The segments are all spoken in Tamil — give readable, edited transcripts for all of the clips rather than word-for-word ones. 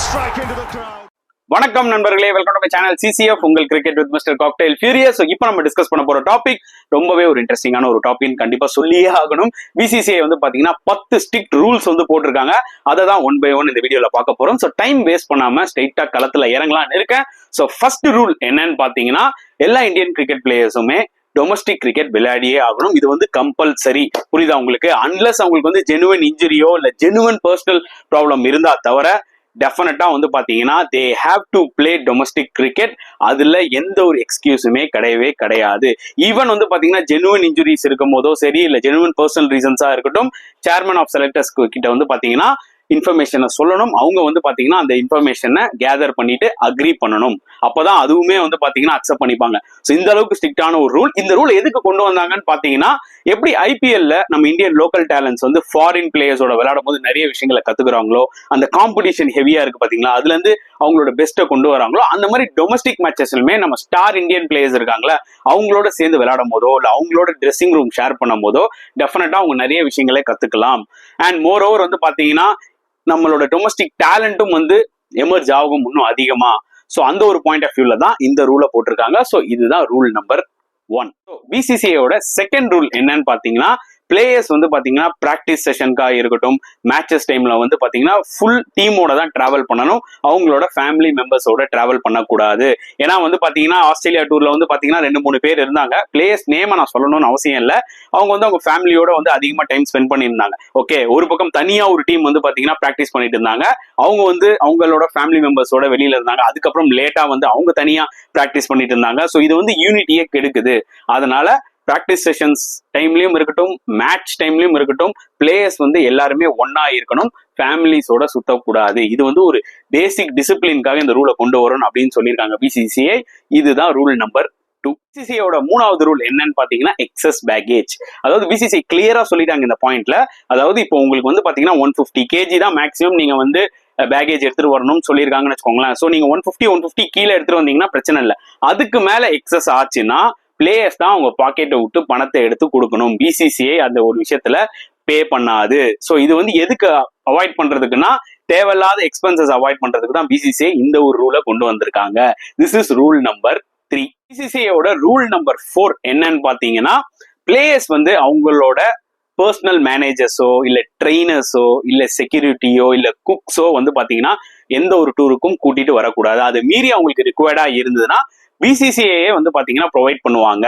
strike into the crowd. வணக்கம் நண்பர்களே, welcome to my channel CCF உங்கள் cricket with mister Cocktail Furious. இப்போ நம்ம டிஸ்கஸ் பண்ண போற டாபிக் ரொம்பவே ஒரு இன்ட்ரெஸ்டிங்கான ஒரு டாபிக், கண்டிப்பா சொல்லியே ஆகணும். பிசிசிஐ வந்து பாத்தீங்கன்னா 10 ஸ்ட்ரிக்ட் ரூல்ஸ் வந்து போட்டிருக்காங்க. அதை தான் ஒன் பை ஒன் இந்த வீடியோல பார்க்க போறோம். ஸோ டைம் வேஸ்ட் பண்ணாம ஸ்ட்ரைட்டா களத்துல இறங்கலாம்னு இருக்கேன். ஸோ ஃபர்ஸ்ட் ரூல் என்னன்னு பாத்தீங்கன்னா, எல்லா இந்தியன் கிரிக்கெட் பிளேயர்ஸுமே டொமஸ்டிக் கிரிக்கெட் விளையாடியே ஆகணும். இது வந்து கம்பல்சரி. புரியுதா உங்களுக்கு? அன்லஸ் அவங்களுக்கு வந்து ஜெனுவன் இன்ஜுரியோ இல்ல ஜெனுவன் பர்சனல் ப்ராப்ளம் இருந்தா தவிர டெஃபினட்டா வந்து பாத்தீங்கன்னா they have to play domestic cricket. அதுல எந்த ஒரு எக்ஸ்கியூஸுமே கிடையவே கிடையாது. ஈவன் வந்து பாத்தீங்கன்னா ஜெனுவன் இன்ஜுரிஸ் இருக்கும் போதோ சரி, இல்ல ஜெனுவன் பர்சனல் ரீசன்ஸா இருக்கட்டும், சேர்மன் ஆஃப் செலக்டர்ஸ் கிட்ட வந்து பாத்தீங்கன்னா இன்ஃபர்மேஷனை சொல்லணும். அவங்க வந்து பாத்தீங்கன்னா அந்த இன்ஃபர்மேஷனை கேதர் பண்ணிட்டு அக்ரி பண்ணணும். அப்பதான் அதுவுமே வந்து பாத்தீங்கன்னா அக்செப்ட் பண்ணிப்பாங்க. ஸோ இந்த அளவுக்கு ஸ்ட்ரிக்டான ஒரு ரூல். இந்த ரூல் எதுக்கு கொண்டு வந்தாங்கன்னு பாத்தீங்கன்னா, எப்படி ஐபிஎல்ல நம்ம இந்தியன் லோக்கல் டேலண்ட்ஸ் வந்து ஃபாரின் பிளேயர்ஸோட விளையாடும் போது நிறைய விஷயங்களை கத்துக்குறாங்களோ, அந்த காம்படிஷன் ஹெவியா இருக்கு பாத்தீங்களா, அதுல இருந்து அவங்களோட பெஸ்ட்டை கொண்டு வராங்களோ, அந்த மாதிரி டொமஸ்டிக் மேட்சஸ்லுமே நம்ம ஸ்டார் இந்தியன் பிளேயர்ஸ் இருக்காங்களா, அவங்களோட சேர்ந்து விளையாடும் போதோ இல்ல அவங்களோட ட்ரெஸ்ஸிங் ரூம் ஷேர் பண்ணும் போதோ டெஃபினட்டா அவங்க நிறைய விஷயங்களை கத்துக்கலாம். அண்ட் மோர் ஓவர் வந்து பாத்தீங்கன்னா நம்மளோட டொமஸ்டிக் டேலண்ட்டும் வந்து எமர்ஜ் ஆகும் இன்னும் அதிகமா. ஸோ அந்த ஒரு பாயிண்ட் ஆஃப் வியூல தான் இந்த ரூலை போட்டிருக்காங்க. ஸோ இதுதான் ரூல் நம்பர் 1. பிசிசிஐயோட செகண்ட் ரூல் என்னன்னு பாத்தீங்கன்னா, பிளேயர்ஸ் வந்து பாத்தீங்கன்னா பிராக்டிஸ் செஷனுக்காக இருக்கட்டும், மேட்சஸ் டைம்ல வந்து பாத்தீங்கன்னா ஃபுல் டீமோட தான் டிராவல் பண்ணணும். அவங்களோட ஃபேமிலி மெம்பர்ஸோட டிராவல் பண்ணக்கூடாது. ஏன்னா வந்து பாத்தீங்கன்னா ஆஸ்திரேலியா டூர்ல வந்து பாத்தீங்கன்னா 2-3 பேர் இருந்தாங்க. பிளேயர்ஸ் நேம நான் சொல்லணும்னு அவசியம் இல்லை. அவங்க வந்து அவங்க ஃபேமிலியோட வந்து அதிகமா டைம் ஸ்பெண்ட் பண்ணியிருந்தாங்க. ஓகே, ஒரு பக்கம் தனியா ஒரு டீம் வந்து பாத்தீங்கன்னா பிராக்டிஸ் பண்ணிட்டு இருந்தாங்க. அவங்க வந்து அவங்களோட ஃபேமிலி மெம்பர்ஸோட வெளியில இருந்தாங்க. அதுக்கப்புறம் லேட்டா வந்து அவங்க தனியா பிராக்டிஸ் பண்ணிட்டு இருந்தாங்க. ஸோ இது வந்து யூனிட்டியே கெடுக்குது. அதனால பிராக்டிஸ் செஷன்ஸ் டைம்லயும் இருக்கட்டும், மேட்ச் டைம்லயும் இருக்கட்டும், பிளேயர்ஸ் வந்து எல்லாருமே ஒன்னா இருக்கணும், ஃபேமிலிஸோட சுத்தக்கூடாது. இது வந்து ஒரு பேசிக் டிசிப்ளின்காக இந்த ரூலை கொண்டு வரணும் அப்படின்னு சொல்லியிருக்காங்க பிசிசிஐ. இதுதான் ரூல் நம்பர் 2. பிசிசிஐயோட 3வது ரூல் என்னன்னு பாத்தீங்கன்னா எக்ஸஸ் பேகேஜ். அதாவது பிசிசிஐ கிளியரா சொல்லிட்டாங்க இந்த பாயிண்ட்ல. அதாவது இப்போ உங்களுக்கு வந்து பாத்தீங்கன்னா 150 kg தான் மேக்ஸிமம் நீங்க வந்து பேகேஜ் எடுத்துட்டு வரணும்னு சொல்லியிருக்காங்கன்னு வச்சுக்கோங்களேன். ஸோ நீங்க 150 கீழே எடுத்துட்டு வந்தீங்கன்னா பிரச்சனை இல்லை. அதுக்கு மேல எக்ஸஸ் ஆச்சுன்னா பிளேயர்ஸ் தான் அவங்க பாக்கெட்டை விட்டு பணத்தை எடுத்து கொடுக்கணும். பிசிசிஐ அந்த ஒரு விஷயத்துல பே பண்ணாது. ஸோ இது வந்து எதுக்கு அவாய்ட் பண்றதுக்குன்னா, தேவையில்லாத எக்ஸ்பென்சஸ் அவாய்ட் பண்றதுக்கு தான் பிசிசிஐ இந்த ஒரு ரூலை கொண்டு வந்திருக்காங்க. This is rule number 3. பிசிசிஐயோட ரூல் நம்பர் 4 என்னன்னு பாத்தீங்கன்னா, பிளேயர்ஸ் வந்து அவங்களோட பர்சனல் மேனேஜர்ஸோ இல்ல ட்ரெயினர்ஸோ இல்ல செக்யூரிட்டியோ இல்ல குக்ஸோ வந்து பாத்தீங்கன்னா எந்த ஒரு டூருக்கும் கூட்டிட்டு வரக்கூடாது. அது மீறி அவங்களுக்கு ரிக்வயர்டா இருந்ததுன்னா பிசிசிஐ வந்து பாத்தீங்கன்னா ப்ரொவைட் பண்ணுவாங்க.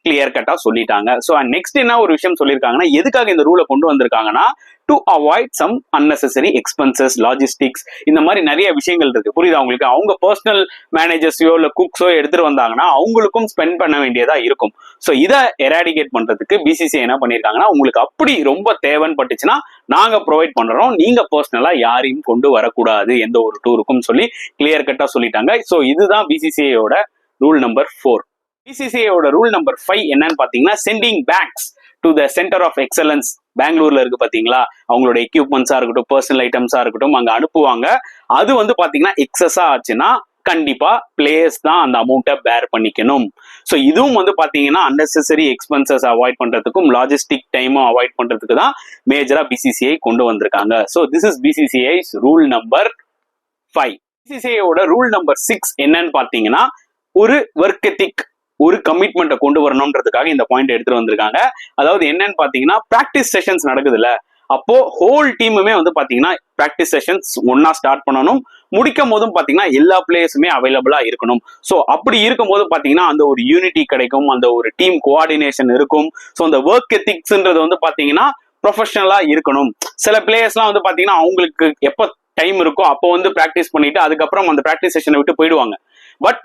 கிளியர் கட்டா சொல்லிட்டாங்க. ஸோ நெக்ஸ்ட் என்ன ஒரு விஷயம் சொல்லியிருக்காங்கன்னா, எதுக்காக இந்த ரூலை கொண்டு வந்திருக்காங்கன்னா, to avoid some unnecessary expenses, logistics, இந்த மாதிரி நிறைய விஷயங்கள் இருக்கு. புரியுதா உங்களுக்கு? அவங்க பர்சனல் மேனேஜர்ஸோ இல்ல குக்ஸோ எடுத்துட்டு வந்தாங்கன்னா அவங்களுக்கும் ஸ்பெண்ட் பண்ண வேண்டியதா இருக்கும். ஸோ இதை எராடிகேட் பண்றதுக்கு பிசிசிஐ என்ன பண்ணியிருக்காங்கன்னா, உங்களுக்கு அப்படி ரொம்ப தேவைன்னு பட்டுச்சுன்னா நாங்க ப்ரொவைட் பண்றோம், நீங்க பர்சனலா யாரையும் கொண்டு வரக்கூடாது எந்த ஒரு டூருக்கும் சொல்லி கிளியர் கட்டா சொல்லிட்டாங்க. ஸோ இதுதான் பிசிசிஐயோட ரூல் நம்பர் 4. பிசிசிஐயோட ரூல் நம்பர் 5 என்னன்னு பாத்தீங்கன்னா, sending backs to the centre of excellence. பெங்களூர்ல இருக்கு பாத்தீங்களா, அவங்களோட எக்யூப்மெண்ட்ஸா இருக்கட்டும், பர்சனல் ஐட்டம்ஸா இருக்கட்டும், அங்க அனுப்புவாங்க. அது வந்து பாத்தீங்கன்னா எக்ஸஸா ஆச்சுன்னா கண்டிப்பா பிளேயர்ஸ் தான் அந்த அமௌண்ட்டை பேர் பண்ணிக்கணும். ஸோ இதுவும் வந்து பாத்தீங்கன்னா அன்னெசரி எக்ஸ்பென்சஸ் அவாய்ட் பண்றதுக்கும் லாஜிஸ்டிக் டைமும் அவாய்ட் பண்றதுக்கு தான் மேஜரா பிசிசிஐ கொண்டு வந்திருக்காங்க. So this is BCCI's rule number 5. பிசிசிஐயோட ரூல் நம்பர் 6 என்னன்னு பாத்தீங்கன்னா, ஒரு ஒர்க் எத்திக், ஒரு கமிட்மெண்ட்டை கொண்டு வரணும்ன்றதுக்காக இந்த பாயிண்ட் எடுத்துட்டு வந்திருக்காங்க. அதாவது என்னன்னு பாத்தீங்கன்னா, பிராக்டிஸ் செஷன்ஸ் நடக்குதுல்ல, அப்போ ஹோல் டீமுமே வந்து பாத்தீங்கன்னா பிராக்டிஸ் செஷன்ஸ் ஒன்னா ஸ்டார்ட் பண்ணணும். முடிக்கும் போதும் பாத்தீங்கன்னா எல்லா பிளேயர்ஸுமே அவைலபிளா இருக்கணும். ஸோ அப்படி இருக்கும் போது பாத்தீங்கன்னா அந்த ஒரு யூனிட்டி கிடைக்கும், அந்த ஒரு டீம் கோஆர்டினேஷன் இருக்கும். ஸோ அந்த ஒர்க் எத்திக்ஸ்ன்றது வந்து பாத்தீங்கன்னா ப்ரொஃபஷனலா இருக்கணும். சில பிளேயர்ஸ்லாம் வந்து பாத்தீங்கன்னா அவங்களுக்கு எப்போ டைம் இருக்கோ அப்போ வந்து பிராக்டிஸ் பண்ணிட்டு அதுக்கப்புறம் அந்த பிராக்டிஸ் செஷனை விட்டு போயிடுவாங்க. பட்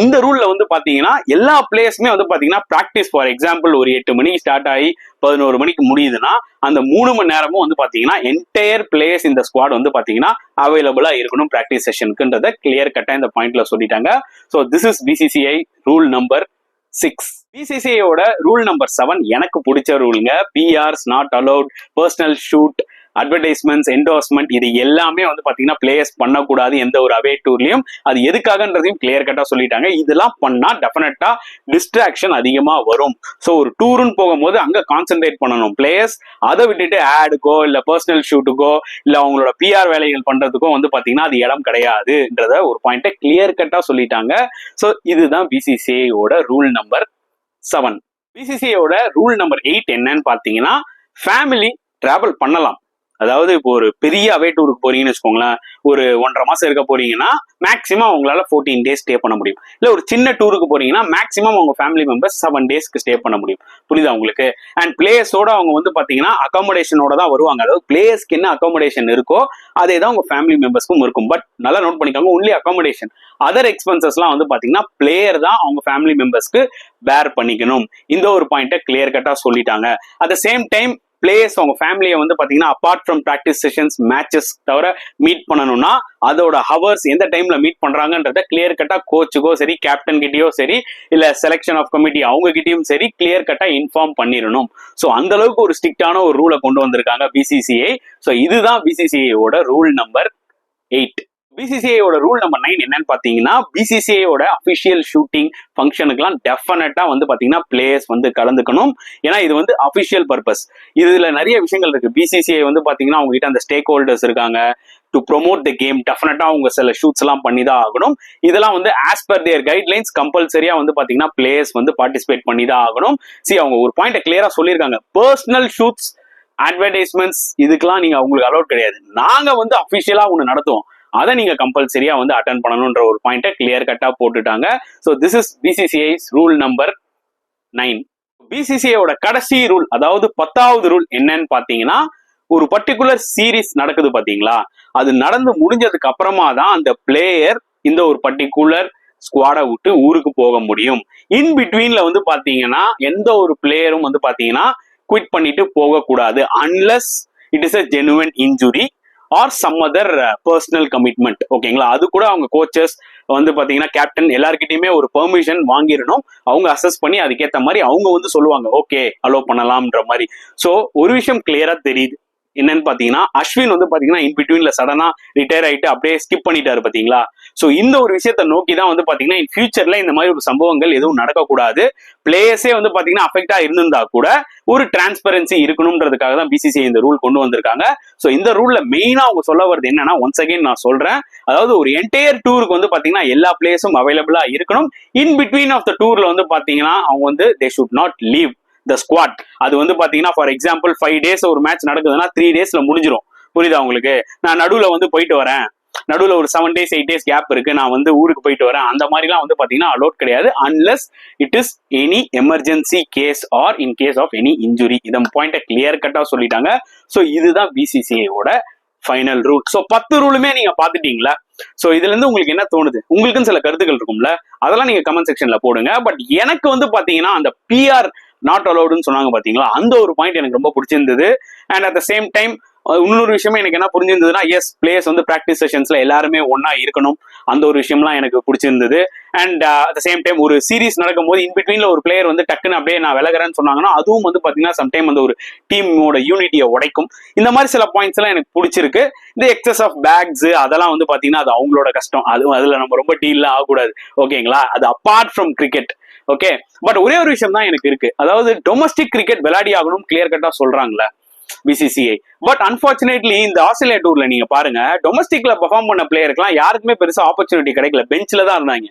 இந்த ரூல்ல வந்து பாத்தீங்கன்னா எல்லா பிளேயர்ஸுமே வந்து பாத்தீங்கன்னா பிராக்டிஸ், ஃபார் எக்ஸாம்பிள் ஒரு 8 மணிக்கு ஸ்டார்ட் ஆகி 11 மணிக்கு முடியுதுன்னா அந்த 3 மணி நேரமும் வந்து பாத்தீங்கன்னா என்டையர் பிளேயர்ஸ் இந்த ஸ்குவாட் வந்து பாத்தீங்கன்னா அவைலபிளா இருக்கணும் பிராக்டிஸ் செஷனுக்குன்றத கிளியர் கட்டா இந்த பாயிண்ட்ல சொல்லிட்டாங்க. So this is BCCI rule number 6. பிசிசிஐயோட ரூல் நம்பர் 7 எனக்கு பிடிச்ச ரூலுங்க. PRs not allowed, personal shoot, advertisements, endorsement இது எல்லாமே வந்து பாத்தீங்கன்னா பிளேயர்ஸ் பண்ணக்கூடாது எந்த ஒரு அவே டூர்லயும். அது எதுக்காகன்றதையும் கிளியர் கட்டா சொல்லிட்டாங்க. இதெல்லாம் பண்ணா டெஃபினட்டா டிஸ்ட்ராக்ஷன் அதிகமா வரும். ஸோ ஒரு டூர்னு போகும்போது அங்க கான்சென்ட்ரேட் பண்ணணும் பிளேயர்ஸ். அதை விட்டுட்டு ஆடுக்கோ இல்ல பர்சனல் ஷூட்டுக்கோ இல்ல அவங்களோட பிஆர் வேலைகள் பண்றதுக்கும் வந்து பாத்தீங்கன்னா அது இடம் கிடையாதுன்றத ஒரு பாயிண்ட கிளியர் கட்டா சொல்லிட்டாங்க. ஸோ இதுதான் பிசிசிஐயோட ரூல் நம்பர் 7. பிசிசிஐயோட ரூல் நம்பர் 8 என்னன்னு பாத்தீங்கன்னா, ஃபேமிலி டிராவல் பண்ணலாம். அதாவது இப்போ ஒரு பெரிய அவே டூருக்கு போறீங்கன்னு வச்சுக்கோங்களேன், ஒரு 1.5 மாசம் இருக்க போறீங்கன்னா மேக்ஸிமம் உங்களால 14 டேஸ் ஸ்டே பண்ண முடியும். இல்ல ஒரு சின்ன டூருக்கு போறீங்கன்னா மேக்ஸிமம் உங்க ஃபேமிலி மெம்பர்ஸ் 7 டேஸ்க்கு ஸ்டே பண்ண முடியும். புரியுதா உங்களுக்கு? அண்ட் பிளேயர்ஸோட அவங்க வந்து பாத்தீங்கன்னா அகாமடேஷனோட தான் வருவாங்க. அதாவது பிளேயர்ஸ்க்கு என்ன அகாமடேஷன் இருக்கோ அதே தான் உங்க ஃபேமிலி மெம்பர்ஸ்க்கும் இருக்கும். பட் நல்லா நோட் பண்ணிக்கோங்க, ஒன்லி அகாமடேஷன். அதர் எக்ஸ்பென்சஸ்லாம் வந்து பாத்தீங்கன்னா பிளேயர் தான் அவங்க ஃபேமிலி மெம்பர்ஸ்க்கு பேர் பண்ணிக்கணும். இந்த ஒரு பாயிண்ட கிளியர் கட்டா சொல்லிட்டாங்க. At the same time players அவங்க ஃபேமிலியை வந்து பாத்தீங்கன்னா apart from practice sessions, matches தவிர மீட் பண்ணணும்னா அதோட ஹவர்ஸ் எந்த டைம்ல மீட் பண்றாங்கன்றத கிளியர் கட்டா கோச்சுக்கோ சரி, கேப்டன் கிட்டயோ சரி, இல்ல செலக்ஷன் ஆஃப் கமிட்டி அவங்க கிட்டயும் சரி கிளியர் கட்டா இன்ஃபார்ம் பண்ணிடணும். ஸோ அந்த அளவுக்கு ஒரு ஸ்ட்ரிக்டான ஒரு ரூலை கொண்டு வந்திருக்காங்க பிசிசிஐ. ஸோ இதுதான் பிசிசிஐயோட ரூல் நம்பர் 8. பிசிசிஐயோட ரூல் நம்பர் 9 என்னன்னு பாத்தீங்கன்னா, பிசிசிஐயோட அபிஷியல் ஷூட்டிங் ஃபங்க்ஷனுக்குலாம் டெஃபினட்டா வந்து பாத்தீங்கன்னா பிளேயர்ஸ் வந்து கலந்துக்கணும். ஏன்னா இது வந்து அபிஷியல் பர்பஸ். இதுல நிறைய விஷயங்கள் இருக்கு. பிசிசிஐ வந்து பாத்தீங்கன்னா அவங்க கிட்ட அந்த ஸ்டேக் ஹோல்டர்ஸ் இருக்காங்க. டு ப்ரொமோட் த கேம் டெஃபினட்டா அவங்க சில ஷூட்ஸ் எல்லாம் பண்ணி தான் ஆகணும். இதெல்லாம் வந்து ஆஸ் பர் தேர் கைட்லைன்ஸ் கம்பல்சரியா வந்து பாத்தீங்கன்னா பிளேயர்ஸ் வந்து பார்ட்டிசிபேட் பண்ணி தான் ஆகணும். அவங்க ஒரு பாயிண்ட் கிளியரா சொல்லியிருக்காங்க. பர்சனல் ஷூட்ஸ், அட்வர்டைஸ்மெண்ட்ஸ் இதுக்கெல்லாம் நீங்க அவங்களுக்கு அலோட் கிடையாது. நாங்க வந்து அபிஷியலா ஒண்ணு நடத்துவோம், அதை நீங்க கம்பல்சரியா வந்து அட்டென்ட் பண்ணணும்ன்ற ஒரு பாயிண்ட கிளியர் கட்டா போட்டுட்டாங்க. So this is BCCI's rule number 9. பிசிசிஐயோட கடைசி ரூல், அதாவது 10வது ரூல் என்னன்னு பாத்தீங்கன்னா, ஒரு பர்டிகுலர் சீரீஸ் நடக்குது பாத்தீங்களா, அது நடந்து முடிஞ்சதுக்கு அப்புறமா தான் அந்த பிளேயர் இந்த ஒரு பர்டிகுலர் ஸ்குவாடை விட்டு ஊருக்கு போக முடியும். இன் பிட்வீன்ல வந்து பாத்தீங்கன்னா எந்த ஒரு பிளேயரும் வந்து பாத்தீங்கன்னா குவிட் பண்ணிட்டு போக கூடாது, unless it is a genuine injury or some other personal commitment. ஓகேங்களா? அது கூட அவங்க கோச்சஸ் வந்து பாத்தீங்கன்னா கேப்டன் எல்லார்கிட்டயுமே ஒரு பெர்மிஷன் வாங்கிடணும். அவங்க அசஸ் பண்ணி அதுக்கேற்ற மாதிரி அவங்க வந்து சொல்லுவாங்க ஓகே அலோ பண்ணலாம்ன்ற மாதிரி. ஸோ ஒரு விஷயம் கிளியரா தெரியுது என்னன்னு பாத்தீங்கன்னா, அஸ்வின் வந்து பாத்தீங்கன்னா இன் பிட்வீன்ல சடனா ரிட்டையர் ஆயிட்டு அப்படியே ஸ்கிப் பண்ணிட்டாரு பாத்தீங்களா. சோ இந்த ஒரு விஷயத்த நோக்கி தான் வந்து பாத்தீங்கன்னா இன் ஃபியூச்சர்ல இந்த மாதிரி ஒரு சம்பவங்கள் எதுவும் நடக்கக்கூடாது. பிளேயர்ஸே வந்து பாத்தீங்கன்னா அஃபெக்டா இருந்திருந்தா கூட ஒரு டிரான்ஸ்பரன்சி இருக்கணும்ன்றதுக்காக தான் பிசிசிஐ இந்த ரூல் கொண்டு வந்திருக்காங்க. சோ இந்த ரூல்ல மெயினா அவங்க சொல்ல வருது என்னன்னா, ஒன்ஸ் அகைன் நான் சொல்றேன், அதாவது ஒரு என்டையர் டூருக்கு வந்து பாத்தீங்கன்னா எல்லா பிளேயர்ஸும் அவைலபிளா இருக்கணும். இன் பிட்வீன் ஆஃப் த டூர்ல வந்து பாத்தீங்கன்னா அவங்க வந்து they should not leave the squad. அது வந்து பாத்தீங்கன்னா ஃபார் எக்ஸாம்பிள் 5 டேஸ் ஒரு மேட்ச் நடக்குதுன்னா 3 டேஸ்ல முடிஞ்சிடும். புரியுதா உங்களுக்கு? நான் நடுவுல வந்து போயிட்டு வரேன், நடுவுல ஒரு 7 டேஸ் 8 டேஸ் கேப் இருக்கு, நான் வந்து ஊருக்கு போயிட்டு வரேன், அந்த மாதிரிலாம் வந்து பாத்தீங்கன்னா அலோட் கிடையாது, unless it is any emergency case or in case of any injury. இதை பாயிண்ட கிளியர் கட்டா சொல்லிட்டாங்க. ஸோ இதுதான் பிசிசிஐயோட ஃபைனல் ரூல். ஸோ 10 ரூலுமே நீங்க பாத்துட்டீங்களா? ஸோ இதுல இருந்து உங்களுக்கு என்ன தோணுது? உங்களுக்குன்னு சில கருத்துக்கள் இருக்கும்ல, அதெல்லாம் நீங்க கமெண்ட் செக்ஷன்ல போடுங்க. பட் எனக்கு வந்து பாத்தீங்கன்னா அந்த பிஆர் நாட் அலௌடுன்னு சொன்னாங்க பாத்தீங்களா, அந்த ஒரு பாயிண்ட் எனக்கு ரொம்ப பிடிச்சிருந்தது. And at the same time இன்னொரு விஷயமே எனக்கு என்ன புரிஞ்சிருந்ததுன்னா, எஸ் பிளேயர்ஸ் வந்து பிராக்டிஸ் செஷன்ஸ்ல எல்லாருமே ஒன்னா இருக்கணும், அந்த ஒரு விஷயம்லாம் எனக்கு பிடிச்சிருந்தது. And at the same time ஒரு சீரீஸ் நடக்கும்போது இன்பிட்வீன்ல ஒரு பிளேயர் வந்து டக்குன்னு அப்படியே நான் விலகிறேன்னு சொன்னாங்கன்னா அதுவும் வந்து பாத்தீங்கன்னா சம்டைம் அந்த ஒரு டீமோட யூனிட்டியை உடைக்கும். இந்த மாதிரி சில பாயிண்ட்ஸ் எல்லாம் எனக்கு பிடிச்சிருக்கு. இந்த எக்ஸஸ் ஆஃப் பேக்ஸ் அதெல்லாம் வந்து பாத்தீங்கன்னா அது அவங்களோட கஷ்டம், அதுல நம்ம ரொம்ப டீல்லாம் ஆகக்கூடாது. ஓகேங்களா? அது apart from cricket. Okay, but ஒரே ஒரு விஷயம் தான் எனக்கு இருக்கு, அதாவது டொமஸ்டிக் கிரிக்கெட் விளையாடி ஆகணும் கிளியர் கட்டா சொல்றாங்களே பிசிசிஐ. பட் அன்பார்ச்சுனேட்லி இந்த ஆஸ்திரேலியா டூர்ல நீங்க பாருங்க, டொமஸ்டிக்ல பெர்ஃபார்ம் பண்ண பிளேயருக்குலாம் யாருக்குமே பெருசா ஆப்பர்ச்சுனிட்டி கிடைக்கல, பெஞ்ச்ல தான் இருந்தாங்க.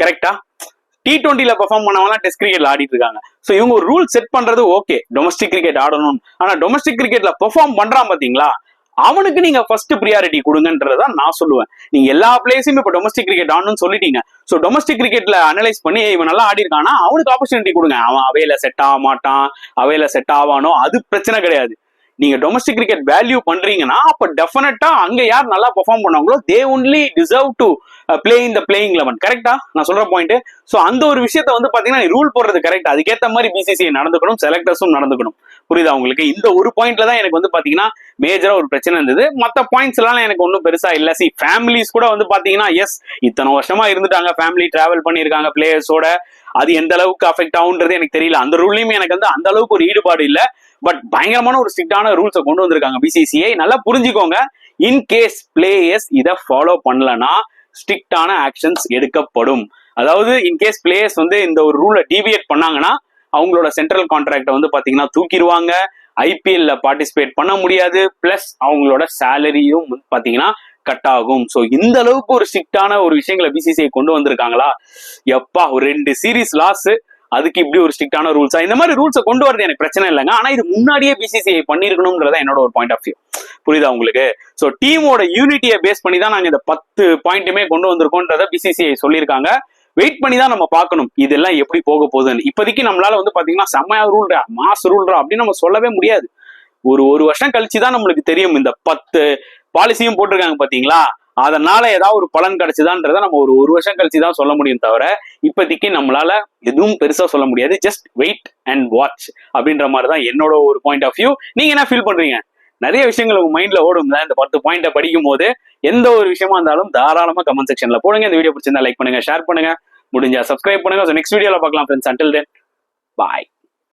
கரெக்டா? T20ல பெர்ஃபார்ம் பண்ணவங்கலாம் டெஸ்ட் கிரிக்கெட்ல ஆடிட்டு இருக்காங்க. சோ இவங்க ஒரு ரூல் செட் பண்றது ஓகே, டொமஸ்டிக் கிரிக்கெட் ஆடணும், ஆனா டொமஸ்டிக் கிரிக்கெட்ல பெர்ஃபார்ம் பண்றான் பாத்தீங்களா, அவனுக்கு நீங்க ஃபர்ஸ்ட் ப்ரியாரிட்டி கொடுங்கன்றதான் நான் சொல்லுவேன். நீங்க எல்லா பிளேஸும் இப்ப டொமஸ்டிக் கிரிக்கெட் ஆடணும்னு சொல்லிட்டீங்க. சோ டொமஸ்டிக் கிரிக்கெட்ல அனலைஸ் பண்ணி இவன் நல்லா ஆடி இருக்கானா அவனுக்கு ஆப்பர்ச்சுனிட்டி கொடுங்க. அவன் அவையில செட் ஆக மாட்டான், அவையில செட் ஆவானோ அது பிரச்சனை கிடையாது. நீங்க டொமஸ்டிக் கிரிக்கெட் வேல்யூ பண்றீங்கன்னா அப்ப டெஃபினட்டா அங்க யார் நல்லா பெர்ஃபார்ம் பண்ணாங்களோ they only deserve to play in the playing 11. கரெக்டா நான் சொல்ற பாயிண்ட்? சோ அந்த ஒரு விஷயத்த வந்து பாத்தீங்கன்னா ரூல் போடுறது கரெக்ட், அதுக்கேற்ற மாதிரி பிசிசிஐ நடந்துக்கணும், செலக்டர்ஸும் நடந்துக்கணும். புரியுதா உங்களுக்கு? இந்த ஒரு பாயிண்ட்ல தான் எனக்கு வந்து பாத்தீங்கன்னா மேஜரா ஒரு பிரச்சனை இருந்தது. மத்த பாயிண்ட்ஸ் எல்லாம் எனக்கு ஒன்றும் பெருசா இல்ல. ஃபேமிலிஸ் கூட வந்து பாத்தீங்கன்னா எஸ் இத்தனை வருஷமா இருந்துட்டாங்க, ஃபேமிலி டிராவல் பண்ணிருக்காங்க பிளேயர்ஸோட, அது எந்த அளவுக்கு அஃபெக்ட் ஆகுன்றது எனக்கு தெரியல. அந்த ரூல்லையுமே எனக்கு வந்து அந்த அளவுக்கு ஒரு ஈடுபாடு இல்ல. பட் பயங்கரமான ஒரு ஸ்ட்ரிக்டான ரூல்ஸை கொண்டு வந்திருக்காங்க பிசிசிஐ. நல்லா புரிஞ்சுக்கோங்க. இன்கேஸ் பிளேயர்ஸ் இதை ஃபாலோ பண்ணலனா ஸ்ட்ரிக்டான ஆக்ஷன்ஸ் எடுக்கப்படும். அதாவது இன்கேஸ் பிளேயர்ஸ் வந்து இந்த ஒரு ரூலை டீவியேட் பண்ணாங்கன்னா அவங்களோட சென்ட்ரல் கான்ட்ராக்டை வந்து பாத்தீங்கன்னா தூக்கிடுவாங்க, ஐபிஎல்ல பார்ட்டிசிபேட் பண்ண முடியாது, பிளஸ் அவங்களோட சேலரியும் பாத்தீங்கன்னா கட் ஆகும். ஸோ இந்த அளவுக்கு ஒரு ஸ்ட்ரிக்டான ஒரு விஷயங்களை பிசிசிஐ கொண்டு வந்திருக்காங்களா? எப்பா, ஒரு 2 சீரீஸ் லாஸ், அதுக்கு இப்படி ஒரு ஸ்ட்ரிக்டான ரூல்ஸா? இந்த மாதிரி ரூல்ஸை கொண்டு வரது எனக்கு பிரச்சனை இல்லைங்க. ஆனா இது முன்னாடியே பிசிசிஐ பண்ணிருக்கணும்ன்றத என்னோட ஒரு பாயிண்ட் ஆஃப் வியூ. புரியுதா உங்களுக்கு? ஸோ டீமோட யூனிட்டியை பேஸ் பண்ணி தான் நாங்க இந்த 10 பாயிண்ட்டுமே கொண்டு வந்திருக்கோன்றத பிசிசிஐ சொல்லியிருக்காங்க. வெயிட் பண்ணி தான் நம்ம பார்க்கணும் இதெல்லாம் எப்படி போக போகுதுன்னு. இப்போதைக்கு நம்மளால வந்து பாத்தீங்கன்னா செம்மையா ரூல்ரா, மாஸ் ரூல்ரா அப்படின்னு நம்ம சொல்லவே முடியாது. ஒரு வருஷம் கழிச்சு தான் நம்மளுக்கு தெரியும். இந்த 10 பாலிசியும் போட்டிருக்காங்க பாத்தீங்களா, அதனால ஏதாவது ஒரு பலன் கிடைச்சுதான்றத நம்ம ஒரு வருஷம் கழிச்சு தான் சொல்ல முடியும். தவிர இப்போதைக்கு நம்மளால எதுவும் பெருசா சொல்ல முடியாது. ஜஸ்ட் வெயிட் அண்ட் வாட்ச் அப்படின்ற மாதிரி தான் என்னோட ஒரு பாயிண்ட் ஆஃப் வியூ. நீங்க என்ன ஃபீல் பண்றீங்க? நிறைய விஷயங்கள் உங்க மைண்ட்ல ஓடும் இந்த 10 பாயிண்ட்டை படிக்கும் போது. எந்த ஒரு விஷயமா இருந்தாலும் தாராளமா கமெண்ட் செக்ஷன்ல போடுங்க. இந்த வீடியோ பிடிச்சிருந்தா லைக் பண்ணுங்க, ஷேர் பண்ணுங்க, முடிஞ்சா சப்ஸ்கிரைப் பண்ணுங்க. நெக்ஸ்ட் வீடியோல பார்க்கலாம் ஃப்ரெண்ட்ஸ். அன்டில் தென் பாய்.